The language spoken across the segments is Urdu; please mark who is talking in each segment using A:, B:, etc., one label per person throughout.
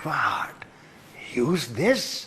A: never heard. Use this.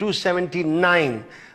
A: 279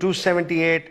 A: 278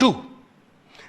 A: 2.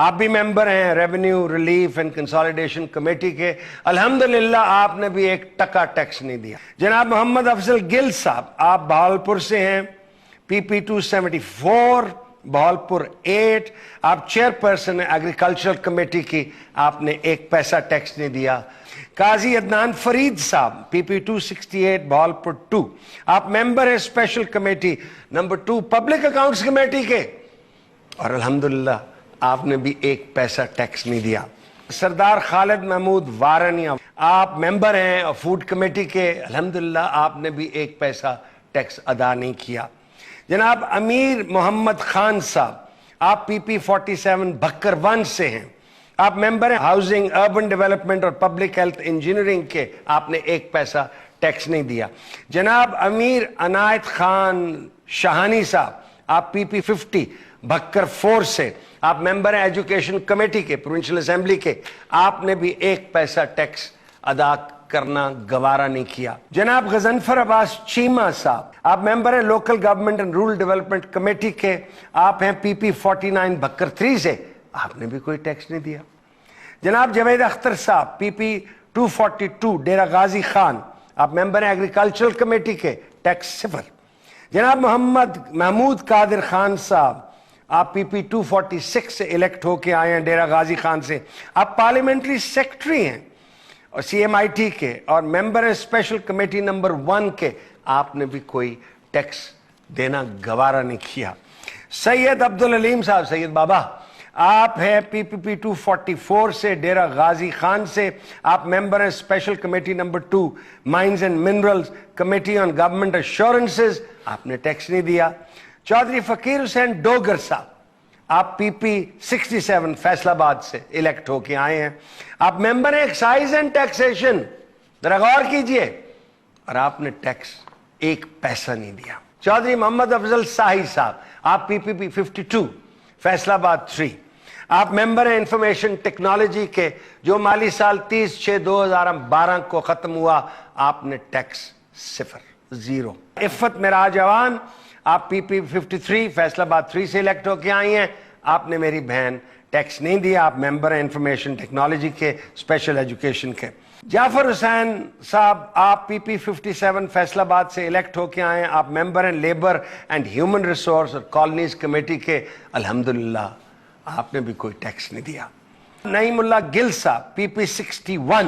A: آپ بھی ممبر ہیں revenue relief and consolidation committee کے، الحمدللہ آپ نے بھی ایک ٹکا ٹیکس نہیں دیا۔ جناب محمد افضل گل صاحب، آپ بہاولپور سے ہیں، پی پی 274 بہاولپور 8، آپ چیئرپرسن ہیں ایگریکلچرل کمیٹی کی، آپ نے ایک پیسہ ٹیکس نہیں دیا۔ قاضی عدنان فرید صاحب، پی پی 268 بہاولپور 2، آپ ممبر ہیں special committee number 2 public accounts committee کے، اور الحمدللہ آپ نے بھی ایک پیسہ ٹیکس نہیں دیا۔ سردار خالد محمود وارنیا، آپ ممبر ہیں فوڈ کمیٹی کے، الحمدللہ آپ نے بھی ایک پیسہ ٹیکس ادا نہیں کیا۔ جناب امیر محمد خان صاحب، آپ پی پی 47 بھکر 1 سے ہیں، آپ ممبر ہیں ہاؤسنگ اربن ڈیولپمنٹ اور پبلک ہیلتھ انجینئرنگ کے، آپ نے ایک پیسہ ٹیکس نہیں دیا۔ جناب امیر عنایت خان شاہانی صاحب، آپ پی پی 50 بھکر 4 سے، آپ ممبر ہیں ایجوکیشن کمیٹی کے پروونشل اسمبلی کے، آپ نے بھی ایک پیسہ ٹیکس ادا کرنا گوارا نہیں کیا۔ جناب غضنفر عباس چیمہ صاحب، آپ ممبر ہیں local government and rural development committee کے، آپ ہیں پی پی 49 بھکر 3 سے، آپ نے بھی کوئی ٹیکس نہیں دیا۔ جناب جاوید اختر صاحب، پی پی 242 ڈیرہ غازی خان، آپ ممبر ہیں ایگریکلچرل کمیٹی کے، ٹیکس 0۔ جناب محمد محمود قادر خان صاحب، آپ پی پی 246 سے الیکٹ ہو کے آئے ہیں ڈیرہ غازی خان سے، آپ پارلیمنٹری سیکرٹری ہیں اور سی ایم آئی ٹی کے، اور ممبر ہیں اسپیشل کمیٹی نمبر 1 کے، آپ نے بھی کوئی ٹیکس دینا گوارا نہیں کیا۔ سید عبدالعلیم صاحب، سید بابا، آپ ہیں پی پی پی 244 سے ڈیرہ غازی خان سے، آپ ممبر ہیں special committee number 2 mines and minerals committee on government assurances, آپ نے ٹیکس نہیں دیا۔ چودھری فقیر حسین ڈوگر صاحب، آپ پی پی 67 فیصل آباد سے الیکٹ ہو کے آئے ہیں، آپ ممبر ہیں ایکسائز اینڈ ٹیکسیشن، ذرا غور کیجئے، اور آپ نے ٹیکس ایک پیسہ نہیں دیا۔ چودھری محمد افضل ساہی صاحب، آپ پی پی 52 فیصل آباد 3، آپ ممبر ہیں انفارمیشن ٹیکنالوجی کے، جو مالی سال 30/6/2012 کو ختم ہوا، آپ نے ٹیکس 0۔ عفت معراج جوان، آپ پی پی 53 فیصل آباد 3 سے الیکٹ ہو کے آئی ہیں، آپ نے میری بہن ٹیکس نہیں دیا، آپ ممبر ہیں انفارمیشن ٹیکنالوجی کے، اسپیشل ایجوکیشن کے۔ جعفر حسین صاحب، آپ پی پی 57 فیصل آباد سے الیکٹ ہو کے آئے ہیں، آپ ممبر ہیں لیبر اینڈ ہیومن ریسورس اور کالونیز کمیٹی کے، الحمدللہ آپ نے بھی کوئی ٹیکس نہیں دیا۔ نعیم اللہ گل صاحب، پی پی 61،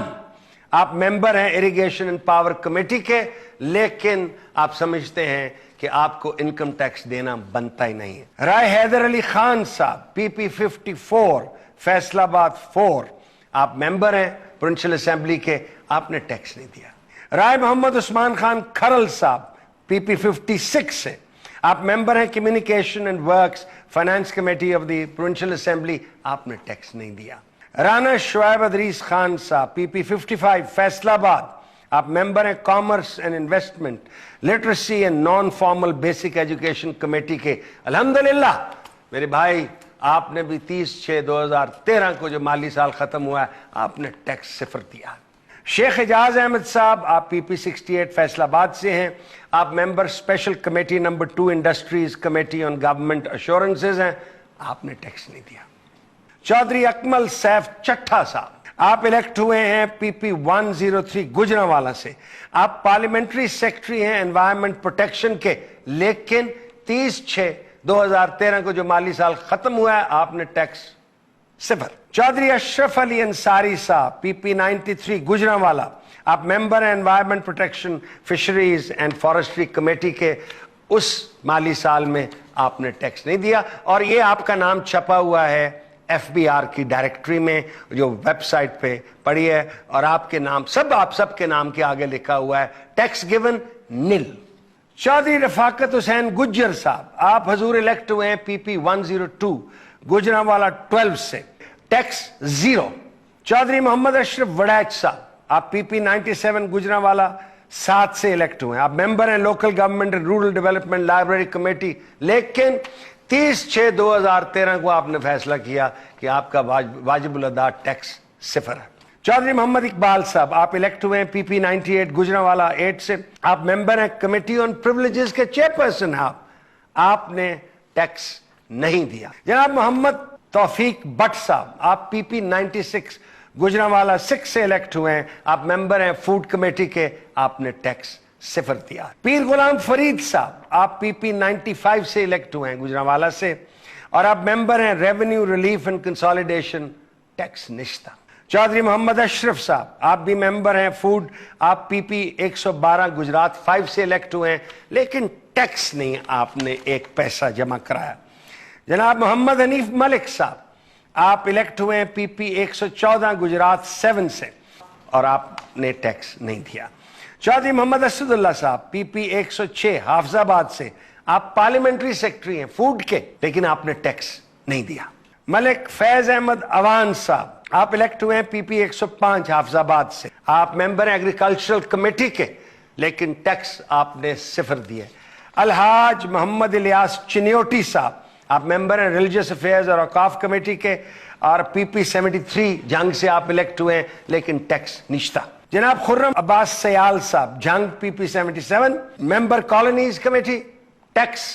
A: آپ ممبر ہیں اریگیشن اینڈ پاور کمیٹی کے، لیکن آپ سمجھتے ہیں کہ آپ کو انکم ٹیکس دینا بنتا ہی نہیں ہے۔ رائے حیدر علی خان صاحب، پی پی 54 فیصل آباد 4، آپ ممبر ہیں پروونشل اسمبلی کے، آپ نے ٹیکس نہیں دیا۔ رائے محمد عثمان خان کھرل صاحب، پی پی 56 سے، آپ ممبر ہیں communication and works finance committee of the provincial assembly, آپ نے ٹیکس نہیں دیا۔ رانا شعیب ادریس خان صاحب، پی پی 55 فیصل آباد، آپ ممبر ہیں commerce and investment literacy and non formal basic education committee کے، الحمدللہ میرے بھائی آپ نے بھی 30/6/2013 کو جو مالی سال ختم ہوا ہے، آپ نے ٹیکس 0 دیا۔ شیخ اعجاز احمد صاحب، آپ پی پی 68 فیصل آباد سے ہیں، آپ member special committee number 2 industries committee on government assurances ہیں، آپ نے ٹیکس نہیں دیا۔ چودھری اکمل سیف چٹھا صاحب، آپ الیکٹ ہوئے ہیں پی پی 103 گجرانوالہ سے، آپ پارلیمنٹری سیکرٹری ہیں انوائرمنٹ پروٹیکشن کے، لیکن 30/6/2013 کو جو مالی سال ختم ہوا ہے، آپ نے ٹیکس 0۔ چودھری اشرف علی انصاری صاحب، پی پی 93 گجرانوالہ، آپ ممبر ہیں environment protection fisheries and forestry committee کے، اس مالی سال میں آپ نے ٹیکس نہیں دیا، اور یہ آپ کا نام چھپا ہوا ہے ایف بی آر کی ڈائریکٹری میں، جو ویب سائٹ پہ پڑھی ہے، اور آپ کے نام آپ سب کے نام کے آگے لکھا ہوا ہے ٹیکس گیون نل۔ چودھری رفاقت حسین گجر صاحب، آپ حضور الیکٹ ہوئے ہیں پی پی 102 گجرانوالہ 12 سے، ٹیکس 0۔ چودھری محمد اشرف وڑیچ صاحب، آپ پی پی 97 گجرانوالہ 7 سے الیکٹ ہوئے ہیں، آپ ممبر ہیں local government and rural development library committee, لیکن 30/6/2013 کو آپ نے فیصلہ کیا کہ آپ کا واجب الادا ٹیکس 0 ہے۔ چودھری محمد اقبال صاحب، آپ الیکٹ ہوئے ہیں پی پی 98 گجرانوالہ 8 سے، آپ ممبر ہیں کمیٹی آن پریویلیجز کے چیئرپرسن ہیں، آپ نے ٹیکس نہیں دیا۔ جناب محمد توفیق بٹ صاحب آپ پی پی 96 گجرانوالا 6 سے الیکٹ ہوئے ہیں, آپ ممبر ہیں فوڈ کمیٹی کے, آپ نے ٹیکس 0 دیا. پیر غلام فرید صاحب آپ پی پی 95 سے الیکٹ ہوئے ہیں گجرانوالا سے, اور آپ ممبر ہیں revenue relief and consolidation, tax نشتہ. چودھری محمد اشرف صاحب آپ بھی ممبر ہیں فوڈ, آپ پی پی 112 گجرات 5 سے الیکٹ ہوئے ہیں, لیکن ٹیکس نہیں آپ نے ایک پیسہ جمع کرایا. جناب محمد حنیف ملک صاحب آپ الیکٹ ہوئے ہیں پی پی 114 گجرات 7 سے, اور آپ نے ٹیکس نہیں دیا. چودھری محمد اسد اللہ صاحب پی پی 106 حافظ آباد سے, آپ پارلیمنٹری سیکرٹری ہیں فوڈ کے, لیکن آپ نے ٹیکس نہیں دیا. ملک فیض احمد اوان صاحب آپ الیکٹ ہوئے ہیں پی پی 105 حافظ آباد سے, آپ ممبر ہیں ایگریکلچرل کمیٹی کے, لیکن ٹیکس آپ نے 0 دیا. الحاج محمد الیاس چنیوٹی صاحب آپ ممبر ہیں ریلیجیس افیئرز اور اوقاف کمیٹی کے, اور پی پی 73 جنگ سے آپ الیکٹ ہوئے ہیں, لیکن ٹیکس نشتہ. جناب خرم عباس سیال صاحب جنگ پی پی 77 ممبر کالونیز کمیٹی, ٹیکس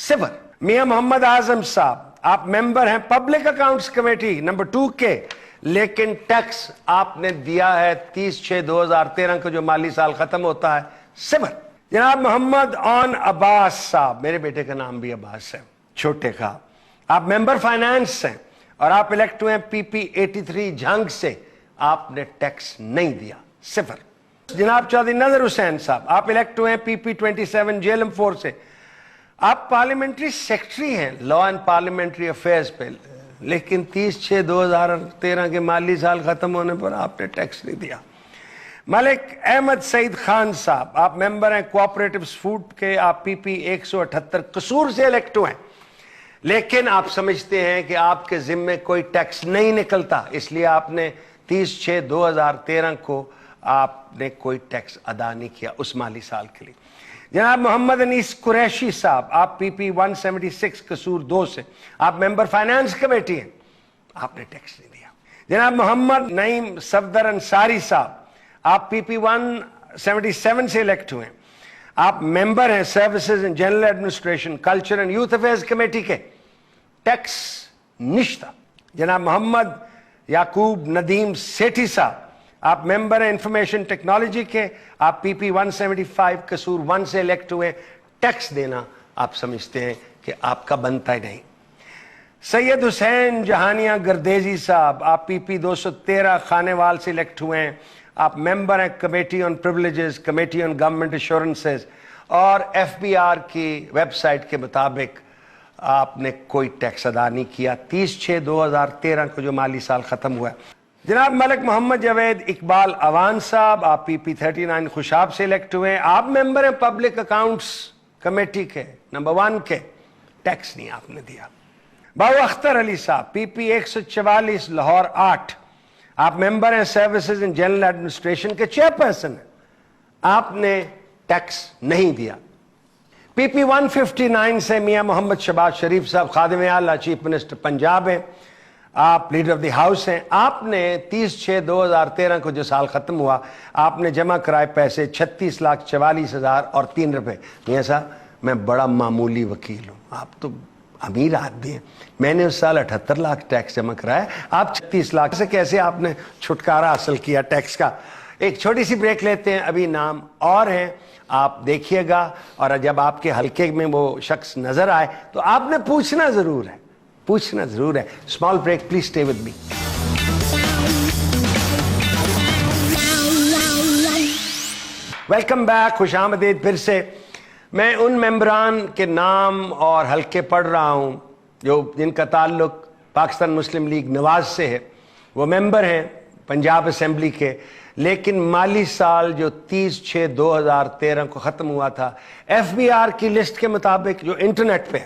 A: 0. میاں محمد اعظم صاحب آپ ممبر ہیں پبلک اکاؤنٹس کمیٹی نمبر 2 کے, لیکن ٹیکس آپ نے دیا ہے 30/6/2013 کو جو مالی سال ختم ہوتا ہے 0. جناب محمد اون عباس صاحب, میرے بیٹے کا نام بھی عباس ہے, چھوٹے کا, آپ ممبر فائنانس ہیں, اور آپ الیکٹ ہوئے ہیں پی پی 83 جھنگ سے, آپ نے ٹیکس نہیں دیا 0. جناب چودھری نظر حسین صاحب آپ الیکٹ ہوئے ہیں پی پی 27 جیلم 4 سے, آپ پارلیمنٹری سیکرٹری ہیں لا اینڈ پارلیمنٹری افیئرز پہ, لیکن 30/6/2013 کے مالی سال ختم ہونے پر آپ نے ٹیکس نہیں دیا. ملک احمد سعید خان صاحب آپ ممبر ہیں کوآپریٹیوز فوڈ کے, آپ پی پی 178 قصور سے الیکٹ ہوئے ہیں, لیکن آپ سمجھتے ہیں کہ آپ کے ذمے کوئی ٹیکس نہیں نکلتا, اس لیے آپ نے 30/6/2013 کو آپ نے کوئی ٹیکس ادا نہیں کیا اس مالی سال کے لیے. جناب محمد انیس قریشی صاحب آپ پی پی 176 قصور 2 سے, آپ ممبر فائنانس کمیٹی ہیں, آپ نے ٹیکس نہیں دیا. جناب محمد نعیم صفدر انصاری صاحب آپ پی پی 177 سے الیکٹ ہوئے ہیں, آپ ممبر ہیں services and general administration culture and youth affairs committee کے, ٹیکس نشتہ. جناب محمد یعقوب ندیم سیٹھی صاحب آپ ممبر ہیں انفارمیشن ٹیکنالوجی کے, آپ پی پی 175 قصور 1 سے الیکٹ ہوئے, ٹیکس دینا آپ سمجھتے ہیں کہ آپ کا بنتا ہی نہیں. سید حسین جہانیہ گردیزی صاحب آپ پی پی 213 خانے وال سے الیکٹ ہوئے ہیں, آپ ممبر ہیں committee on privileges, committee on government assurances, اور ایف بی آر کی ویب سائٹ کے مطابق آپ نے کوئی ٹیکس ادا نہیں کیا 30/6/2013 کو جو مالی سال ختم ہوا ہے. جناب ملک محمد جاوید اقبال اوان صاحب آپ پی پی 39 خوشاب سے الیکٹ ہوئے ہیں, آپ ممبر ہیں پبلک اکاؤنٹس کمیٹی کے نمبر 1 کے, ٹیکس نہیں آپ نے دیا. باو اختر علی صاحب پی پی 144 لاہور 8, آپ ممبر ہیں سروسز اینڈ جنرل ایڈمنسٹریشن کے چیئرپرسن ہیں, آپ نے ٹیکس نہیں دیا. پی پی 159 سے میاں محمد شہباز شریف صاحب خادم اعلیٰ چیف منسٹر پنجاب ہیں, آپ لیڈر آف دی ہاؤس ہیں, آپ نے 30/6/2013 کو جو سال ختم ہوا آپ نے جمع کرائے پیسے 36,44,000 اور 3 روپے. میاں صاحب میں بڑا معمولی وکیل ہوں, آپ تو امیر آدمی ہیں, میں نے اس سال 78 لاکھ ٹیکس جمع کرایا, آپ 36 لاکھ سے کیسے آپ نے چھٹکارا حاصل کیا ٹیکس کا. ایک چھوٹی سی بریک لیتے ہیں, ابھی نام اور ہیں آپ دیکھیے گا, اور جب آپ کے حلقے میں وہ شخص نظر آئے تو آپ نے پوچھنا ضرور ہے, پوچھنا ضرور ہے. Small break, please stay with me. Welcome back, خوش آمدید پھر سے. میں ان ممبران کے نام اور حلقے پڑھ رہا ہوں جو جن کا تعلق پاکستان مسلم لیگ نواز سے ہے. وہ ممبر ہیں پنجاب اسمبلی کے, لیکن مالی سال جو 30/6/2013 کو ختم ہوا تھا ایف بی آر کی لسٹ کے مطابق جو انٹرنیٹ پہ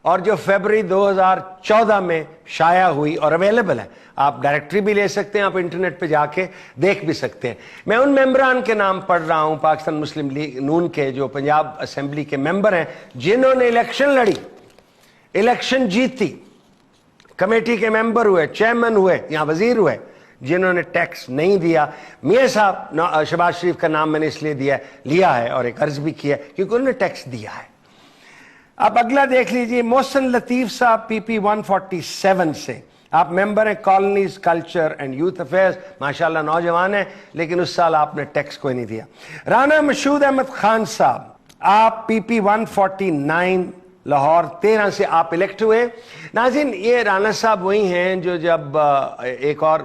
A: اور جو فیبرری 2014 میں شائع ہوئی اور اویلیبل ہے, آپ ڈائریکٹری بھی لے سکتے ہیں, آپ انٹرنیٹ پہ جا کے دیکھ بھی سکتے ہیں. میں ان ممبران کے نام پڑھ رہا ہوں پاکستان مسلم لیگ نون کے جو پنجاب اسمبلی کے ممبر ہیں, جنہوں نے الیکشن لڑی, الیکشن جیتی, کمیٹی کے ممبر ہوئے, چیئرمین ہوئے, یہاں وزیر ہوئے, جنہوں نے ٹیکس نہیں دیا. میاں صاحب شہباز شریف کا نام میں نے اس لیے لیا ہے اور ایک عرض بھی کیا ہے کیونکہ انہوں نے ٹیکس دیا ہے. اب اگلا دیکھ لیجئے محسن لطیف صاحب پی پی 147 سے، آپ ممبر ہیں colonies culture and youth affairs, ماشاءاللہ نوجوان ہیں لیکن اس سال آپ نے ٹیکس کوئی نہیں دیا۔ رانا مشہود احمد خان صاحب، آپ پی پی 149 لاہور 13 سے آپ الیکٹ ہوئے۔ ناظرین یہ رانا صاحب وہی ہیں جو جب ایک اور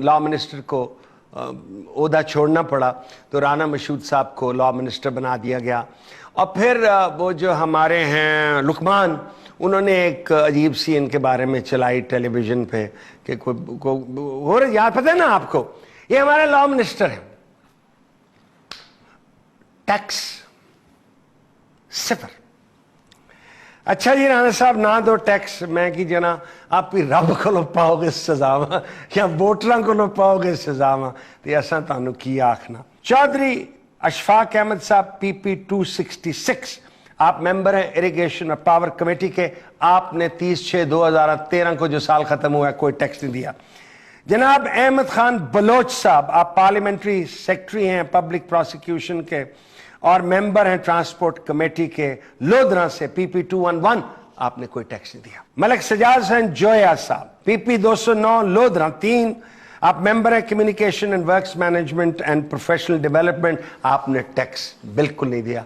A: لا منسٹر کو عہدہ چھوڑنا پڑا تو رانا مشہود صاحب کو لا منسٹر بنا دیا گیا، اور پھر وہ جو ہمارے ہیں لقمان، انہوں نے ایک عجیب سی ان کے بارے میں چلائی ٹیلی ویژن پہ کہ کوئی یاد پتہ ہے نا آپ کو، یہ ہمارے لا منسٹر ہیں، ٹیکس صفر۔ اچھا جی رانا صاحب نہ دو ٹیکس، میں کی جنا آپ بھی رب کو لو پاؤ گے سزا یا ووٹراں کو لو پاؤ گے سزا، تو ایسا تانوں کی آخنا۔ چودھری اشفاق احمد صاحب پی پی 266، آپ ممبر ہیں اریگیشن اور پاور کمیٹی کے، آپ نے 30/6/2013 کو جو سال ختم ہوا ہے کوئی ٹیکس نہیں دیا۔ جناب احمد خان بلوچ صاحب، آپ پارلیمنٹری سیکرٹری ہیں پبلک پروسیکیوشن کے اور ممبر ہیں ٹرانسپورٹ کمیٹی کے، لودھرا سے پی پی 211، آپ نے کوئی ٹیکس نہیں دیا۔ ملک سجاد حسین جویا صاحب پی پی 209 لودھرا 3، آپ ممبر ہیں communication and works management and professional development, آپ نے ٹیکس بالکل نہیں دیا۔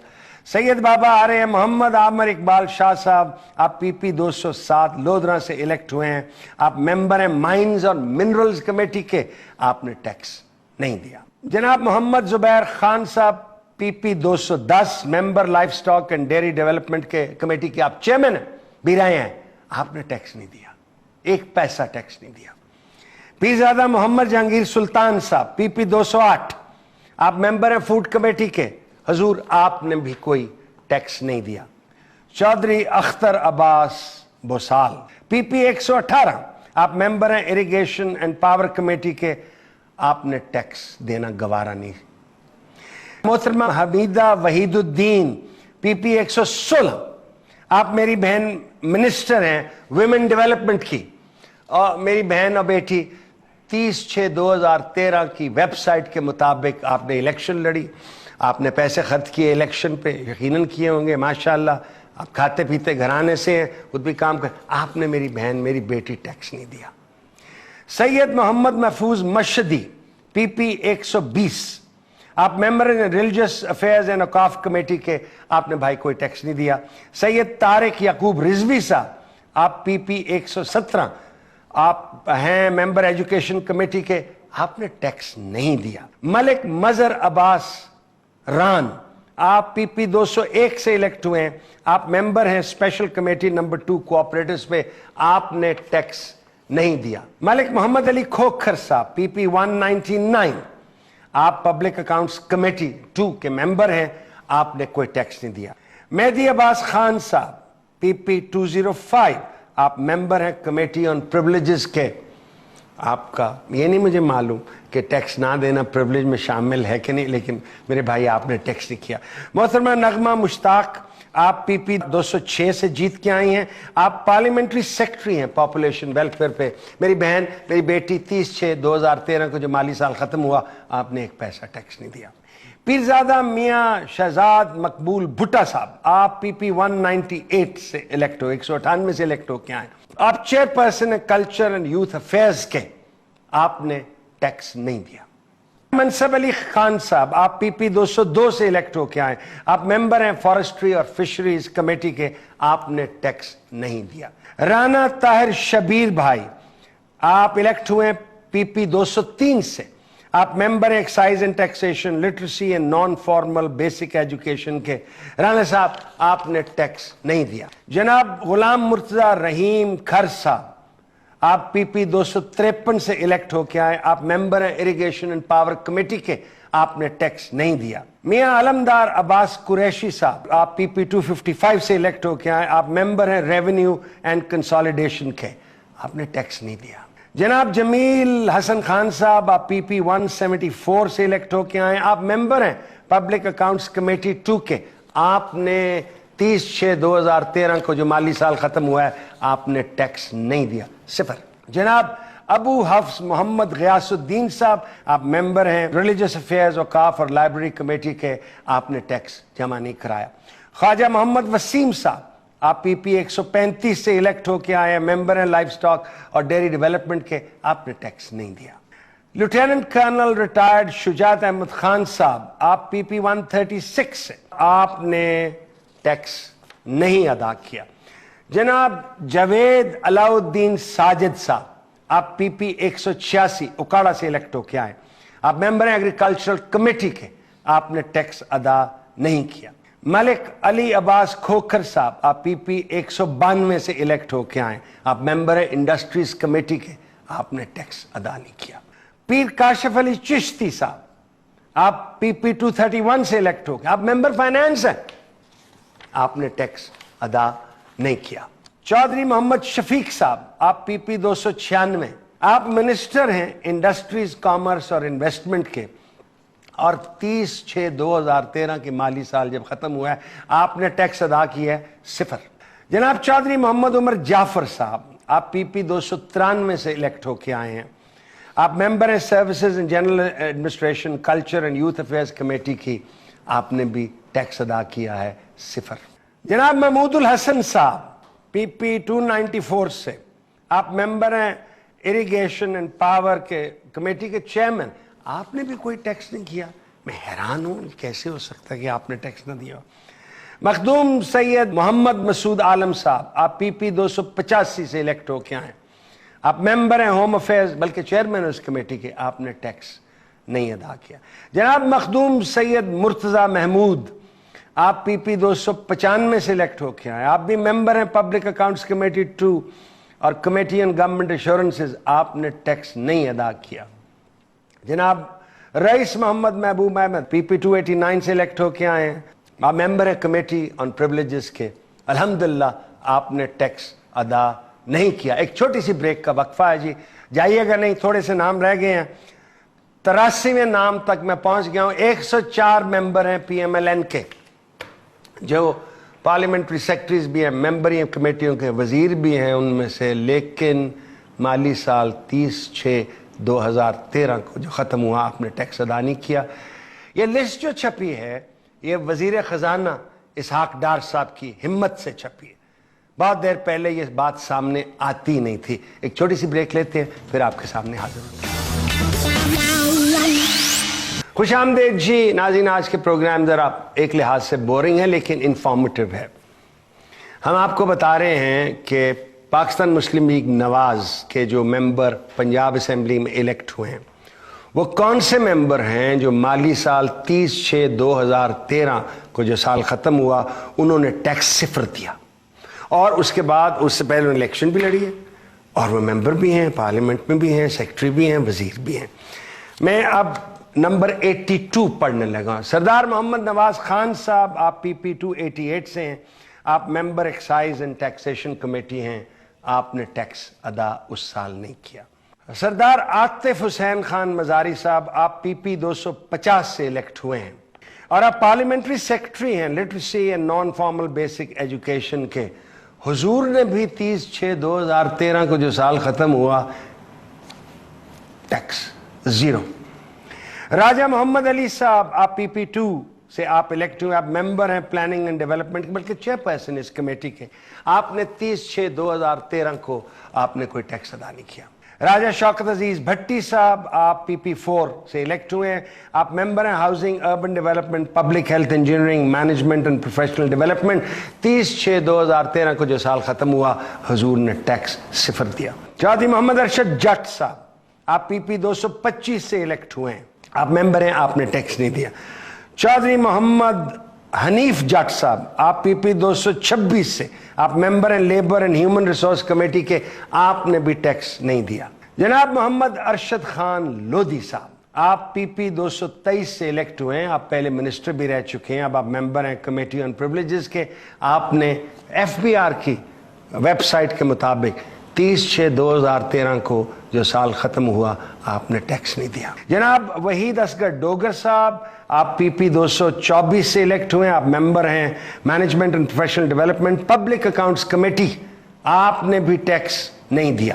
A: سید بابا آ رہے ہیں محمد عامر اقبال شاہ صاحب، آپ پی پی 207 لودھرا سے الیکٹ ہوئے ہیں، آپ ممبر ہیں مائنز اور منرلز کمیٹی کے، آپ نے ٹیکس نہیں دیا۔ جناب محمد Zubair Khan sahib P P 210 member livestock and dairy development کے کمیٹی کے آپ چیئرمین بھی رہے ہیں، آپ نے ٹیکس نہیں دیا، ایک پیسہ ٹیکس نہیں دیا۔ پیرزادہ محمد جہانگیر سلطان صاحب پی پی 208، آپ ممبر ہیں فوڈ کمیٹی کے، حضور آپ نے بھی کوئی ٹیکس نہیں دیا۔ چودھری اختر عباس بوسال پی پی 118، آپ ممبر ہیں اریگیشن اینڈ پاور کمیٹی کے، آپ نے ٹیکس دینا گوارا نہیں۔ محترمہ حمیدہ وحید الدین پی پی 116، آپ میری بہن منسٹر ہیں ویمن ڈیولپمنٹ کی، اور میری بہن اور بیٹی 30/6/2013 کی ویب سائٹ کے مطابق آپ نے الیکشن لڑی، آپ نے پیسے خرچ کیے الیکشن پہ، یقیناً کیے ہوں گے ماشاءاللہ، آپ کھاتے پیتے گھرانے سے ہیں، خود بھی کام کر، آپ نے میری بہن میری بیٹی ٹیکس نہیں دیا۔ سید محمد محفوظ مشدی پی پی 120، آپ ممبر ہیں ریلیجس افیئرز اینڈ اوقاف کمیٹی کے، آپ نے بھائی کوئی ٹیکس نہیں دیا۔ سید طارق یعقوب رضوی صاحب، آپ پی پی 117، آپ ہیں ممبر ایجوکیشن کمیٹی کے، آپ نے ٹیکس نہیں دیا۔ ملک مظہر عباس ران، آپ پی پی 201 سے الیکٹ ہوئے ہیں، آپ ممبر ہیں اسپیشل کمیٹی نمبر 2 کوآپریٹوز پہ، آپ نے ٹیکس نہیں دیا۔ ملک محمد علی کھوکھر صاحب پی پی 199، آپ پبلک اکاؤنٹس کمیٹی 2 کے ممبر ہیں، آپ نے کوئی ٹیکس نہیں دیا۔ مہدی عباس خان صاحب پی پی 205، آپ ممبر ہیں کمیٹی آن پریولیجز کے، آپ کا یہ نہیں مجھے معلوم کہ ٹیکس نہ دینا پریولیج میں شامل ہے کہ نہیں، لیکن میرے بھائی آپ نے ٹیکس نہیں کیا۔ محترمہ نغمہ مشتاق، آپ پی پی 206 سے جیت کے آئی ہیں، آپ پارلیمنٹری سیکرٹری ہیں پاپولیشن ویلفیئر پہ، میری بہن میری بیٹی 30/6/2013 کو جو مالی سال ختم ہوا، آپ نے ایک پیسہ ٹیکس نہیں دیا۔ پیرزادہ میاں شہزاد مقبول بھٹا صاحب، آپ پی پی 198 سے الیکٹ ہو، 198 سے الیکٹ ہو کے آئے، آپ چیئرپرسن ہیں کلچر اینڈ یوتھ افیئرز کے، آپ نے ٹیکس نہیں دیا۔ منصب علی خان صاحب، آپ پی پی 202 سے الیکٹ ہو کے آئے، آپ ممبر ہیں فارسٹری اور فشریز کمیٹی کے، آپ نے ٹیکس نہیں دیا۔ رانا طاہر شبیر بھائی، آپ الیکٹ ہوئے پی پی 203 سے، آپ ممبر ہیں excise and taxation literacy and non formal basic education کے، رانا صاحب آپ نے ٹیکس نہیں دیا۔ جناب غلام مرتضی رحیم کھر صاحب، آپ پی پی 253 سے الیکٹ ہو کے آئے، آپ ممبر ہیں اریگیشن اینڈ پاور کمیٹی کے، آپ نے ٹیکس نہیں دیا۔ میاں علمدار عباس قریشی صاحب، آپ پی پی 255 سے الیکٹ ہو کے آئے، آپ ممبر ہیں ریونیو اینڈ کنسالیڈیشن کے، آپ نے ٹیکس نہیں دیا۔ جناب جمیل حسن خان صاحب، آپ پی پی 174 سے الیکٹ ہو کے آئے، آپ ممبر ہیں پبلک اکاؤنٹس کمیٹی 2 کے، آپ نے 30/6/2013 کو جو مالی سال ختم ہوا ہے، آپ نے ٹیکس نہیں دیا، صفر۔ جناب ابو حفظ محمد غیاث الدین صاحب، آپ ممبر ہیں ریلیجس افیئرز اوقاف اور لائبریری کمیٹی کے، آپ نے ٹیکس جمع نہیں کرایا۔ خواجہ محمد وسیم صاحب، آپ پی پی 135 سے الیکٹ ہو کے آئے ہیں, ممبر ہیں لائف سٹاک اور ڈیری ڈیولپمنٹ کے, آپ نے ٹیکس نہیں دیا. لیفٹیننٹ کرنل ریٹائرڈ شجاعت احمد خان صاحب, آپ پی پی 136 سے, آپ نے ٹیکس نہیں ادا کیا. جناب جاوید علاء الدین ساجد صاحب, آپ پی پی 186 اکاڑا سے الیکٹ ہو کے آئے, آپ ممبر ہیں ایگریکلچرل کمیٹی کے, آپ نے ٹیکس ادا نہیں کیا. ملک علی عباس کھوکھر صاحب, آپ پی پی 192 سے الیکٹ ہو کے آئے, آپ ممبر ہیں انڈسٹریز کمیٹی کے, آپ نے ٹیکس ادا نہیں کیا. پیر کاشف علی چشتی صاحب, آپ پی پی 231 سے الیکٹ ہو گئے, آپ ممبر فائنانس ہیں, آپ نے ٹیکس ادا نہیں کیا. چودھری محمد شفیق صاحب, آپ پی پی 296, آپ منسٹر ہیں انڈسٹریز کامرس اور انویسٹمنٹ کے, اور 30/6/2013 کے مالی سال جب ختم ہوا ہے آپ نے ٹیکس ادا کیا ہے 0. جناب چودھری محمد عمر جعفر صاحب, آپ پی پی 293 سے الیکٹ ہو کے آئے ہیں, آپ ممبر ہیں services and general administration culture and youth affairs committee کی, آپ نے بھی ٹیکس ادا کیا ہے 0. جناب محمود الحسن صاحب, پی پی 294 سے, آپ ممبر ہیں اریگیشن اینڈ پاور کے کمیٹی کے چیئرمین, آپ نے بھی کوئی ٹیکس نہیں کیا. میں حیران ہوں کیسے ہو سکتا ہے کہ آپ نے ٹیکس نہ دیا. مخدوم سید محمد مسعود عالم صاحب, آپ پی پی 285 سے الیکٹ ہو کے آئے, آپ ممبر ہیں ہوم افیئرز بلکہ چیئرمین اس کمیٹی کے, آپ نے ٹیکس نہیں ادا کیا. جناب مخدوم سید مرتضی محمود, آپ پی پی 295 سے الیکٹ ہو کے آئے, آپ بھی ممبر ہیں پبلک اکاؤنٹس کمیٹی 2 اور کمیٹی آن گورنمنٹ انشورنسز, آپ نے ٹیکس نہیں ادا کیا. جناب رئیس محمد محبوب احمد, پی پی 289 سے الیکٹ ہو کے آئے ہیں, آپ ممبر ہیں کمیٹی آن پریولیجز کے, الحمدللہ آپ نے ٹیکس ادا نہیں کیا. ایک چھوٹی سی بریک کا وقفہ ہے جی, جائیے گا نہیں, تھوڑے سے نام رہ گئے ہیں. 83ویں نام تک میں پہنچ گیا ہوں. 104 ممبر ہیں پی ایم ایل این کے, جو پارلیمنٹری سیکرٹریز بھی ہیں, ممبر ہیں کمیٹیوں کے, وزیر بھی ہیں ان میں سے, لیکن مالی سال 30/6/2013 کو جو ختم ہوا آپ نے ٹیکس ادا نہیں کیا. یہ لسٹ جو چھپی ہے یہ وزیر خزانہ اسحاق ڈار صاحب کی ہمت سے چھپی ہے. بہت دیر پہلے یہ بات سامنے آتی نہیں تھی. ایک چھوٹی سی بریک لیتے ہیں پھر آپ کے سامنے حاضر ہوتے ہیں. خوش آمدید جی ناظرین. آج کے پروگرام ذرا ایک لحاظ سے بورنگ ہے لیکن انفارمیٹیو ہے. ہم آپ کو بتا رہے ہیں کہ پاکستان مسلم لیگ نواز کے جو ممبر پنجاب اسمبلی میں الیکٹ ہوئے ہیں وہ کون سے ممبر ہیں جو مالی سال 30/6/2013 کو جو سال ختم ہوا انہوں نے ٹیکس 0 دیا, اور اس کے بعد اس سے پہلے الیکشن بھی لڑی ہے, اور وہ ممبر بھی ہیں, پارلیمنٹ میں بھی ہیں, سیکرٹری بھی ہیں, وزیر بھی ہیں. میں اب نمبر 82 پڑھنے لگا. سردار محمد نواز خان صاحب, آپ پی پی 288 سے ہیں, آپ ممبر ایکسائز اینڈ ٹیکسیشن کمیٹی ہیں, آپ نے ٹیکس ادا اس سال نہیں کیا. سردار عاطف حسین خان مزاری صاحب, آپ پی پی 250 سے الیکٹ ہوئے ہیں, اور آپ پارلیمنٹری سیکرٹری ہیں literacy and non formal basic education کے. حضور نے بھی 30/6/2013 کو جو سال ختم ہوا ٹیکس 0. راجہ محمد علی صاحب, آپ پی پی 2 سے آپ الیکٹ ہوئے, آپ ممبر ہیں پلاننگ اینڈ ڈیولپمنٹ بلکہ چیئرپرسن اس کمیٹی کے, آپ نے 30/6/2013 کو آپ نے کوئی ٹیکس ادا نہیں کیا. راجہ شوکت عزیز بھٹی صاحب, آپ پی پی 4 سے الیکٹ ہوئے ہیں, آپ ممبر ہیں housing urban development public health engineering management and professional development. 30/6/2013 کو جو سال ختم ہوا حضور نے ٹیکس 0 دیا. چودھری محمد ارشد جٹ صاحب, آپ پی پی 225 سے الیکٹ ہوئے ہیں, آپ ممبر ہیں, آپ نے ٹیکس نہیں دیا. چودھری محمد حنیف جٹ صاحب, آپ پی پی 226 سے, آپ ممبر ہیں labour and human resource committee کے, آپ نے بھی ٹیکس نہیں دیا. جناب محمد ارشد خان لودھی صاحب, آپ پی پی 223 سے الیکٹ ہوئے ہیں, آپ پہلے منسٹر بھی رہ چکے ہیں, اب آپ ممبر ہیں کمیٹی آن پریولیجز کے, آپ نے ایف بی آر کی ویب سائٹ کے مطابق 30/6/2013 کو جو سال ختم ہوا آپ نے ٹیکس نہیں دیا. جناب وحید اصغر ڈوگر صاحب, آپ پی پی 224 سے الیکٹ ہوئے ہیں, آپ ممبر ہیں management and professional development public accounts committee, آپ نے بھی ٹیکس نہیں دیا.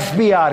A: FBR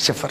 A: 0।